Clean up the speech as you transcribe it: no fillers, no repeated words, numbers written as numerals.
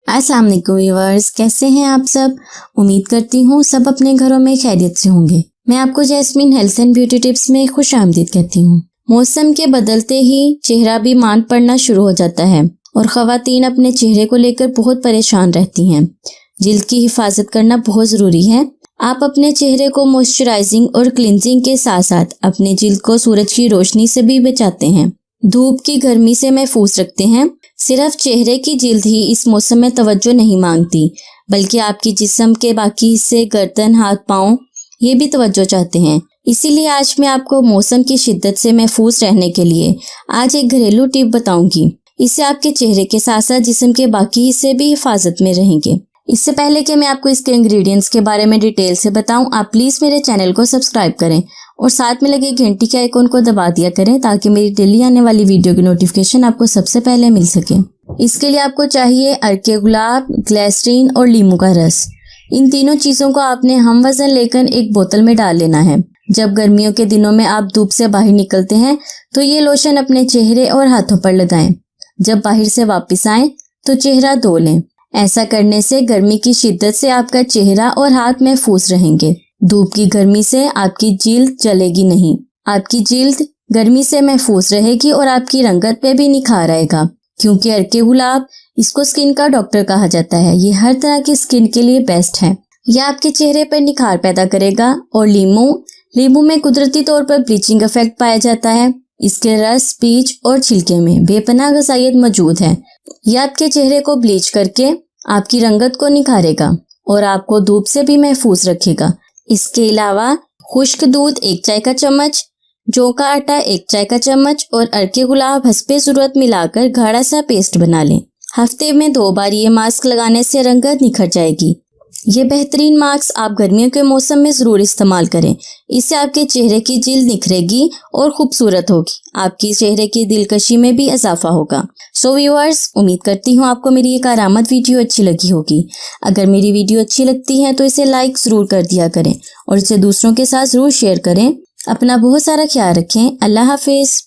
अस्सलाम वालेकुम व्यूअर्स, कैसे हैं आप सब। उम्मीद करती हूँ सब अपने घरों में खैरियत से होंगे। मैं आपको jasmine health and beauty tips में खुश आमदीद कहती हूँ। मौसम के बदलते ही चेहरा भी मांद पड़ना शुरू हो जाता है और ख़वातीन अपने चेहरे को लेकर बहुत परेशान रहती हैं। जिल्द की हिफाजत करना बहुत ज़रूरी है। आप अपने चेहरे को मॉइस्चराइजिंग और क्लिनजिंग के साथ साथ अपने जिल्द को सूरज की रोशनी से भी बचाते हैं, धूप की गर्मी से महफूज रखते हैं। सिर्फ चेहरे की जिल्द ही इस मौसम में तवज्जो नहीं मांगती, बल्कि आपकी जिस्म के बाकी हिस्से, गर्दन, हाथ, पाँव ये भी तवज्जो चाहते हैं। इसीलिए आज मैं आपको मौसम की शिद्दत से महफूज रहने के लिए आज एक घरेलू टिप बताऊंगी। इससे आपके चेहरे के साथ साथ जिस्म के बाकी हिस्से भी हिफाजत में रहेंगे। इससे पहले कि मैं आपको इसके इंग्रेडिएंट्स के बारे में डिटेल से बताऊं, आप प्लीज़ मेरे चैनल को सब्सक्राइब करें और साथ में लगे घंटी के आइकॉन को दबा दिया करें ताकि मेरी डेली आने वाली वीडियो की नोटिफिकेशन आपको सबसे पहले मिल सके। इसके लिए आपको चाहिए अर्के गुलाब, ग्लिसरीन और लीमू का रस। इन तीनों चीज़ों को आपने हम वजन लेकर एक बोतल में डाल लेना है। जब गर्मियों के दिनों में आप धूप से बाहर निकलते हैं तो ये लोशन अपने चेहरे और हाथों पर लगाएं। जब बाहर से वापस आएं तो चेहरा धो लें। ऐसा करने से गर्मी की शिद्दत से आपका चेहरा और हाथ महफूज रहेंगे। धूप की गर्मी से आपकी जिल्द जलेगी नहीं, आपकी जिल्द गर्मी से महफूज रहेगी और आपकी रंगत पे भी निखार आएगा। क्योंकि अर्के गुलाब, इसको स्किन का डॉक्टर कहा जाता है, ये हर तरह की स्किन के लिए बेस्ट है। यह आपके चेहरे पर निखार पैदा करेगा। और लीमू में कुदरती तौर पर ब्लीचिंग इफेक्ट पाया जाता है। इसके रस, बीज और छिलके में बेपनाह ग़िज़ाइयत मौजूद है। यह आपके चेहरे को ब्लीच करके आपकी रंगत को निखारेगा और आपको धूप से भी महफूज रखेगा। इसके अलावा खुश्क दूध 1 चाय का चम्मच, जौ का आटा 1 चाय का चम्मच और अर्के गुलाब हस्बे ज़रूरत मिलाकर गाढ़ा सा पेस्ट बना लें। हफ्ते में 2 बार ये मास्क लगाने से रंगत निखर जाएगी। ये बेहतरीन मास्क आप गर्मियों के मौसम में ज़रूर इस्तेमाल करें। इससे आपके चेहरे की जिल्द निखरेगी और खूबसूरत होगी। आपकी चेहरे की दिलकशी में भी इजाफा होगा। सो व्यूअर्स, उम्मीद करती हूँ आपको मेरी ये कारआमद वीडियो अच्छी लगी होगी। अगर मेरी वीडियो अच्छी लगती है तो इसे लाइक ज़रूर कर दिया करें और इसे दूसरों के साथ ज़रूर शेयर करें। अपना बहुत सारा ख्याल रखें। अल्लाह हाफिज़।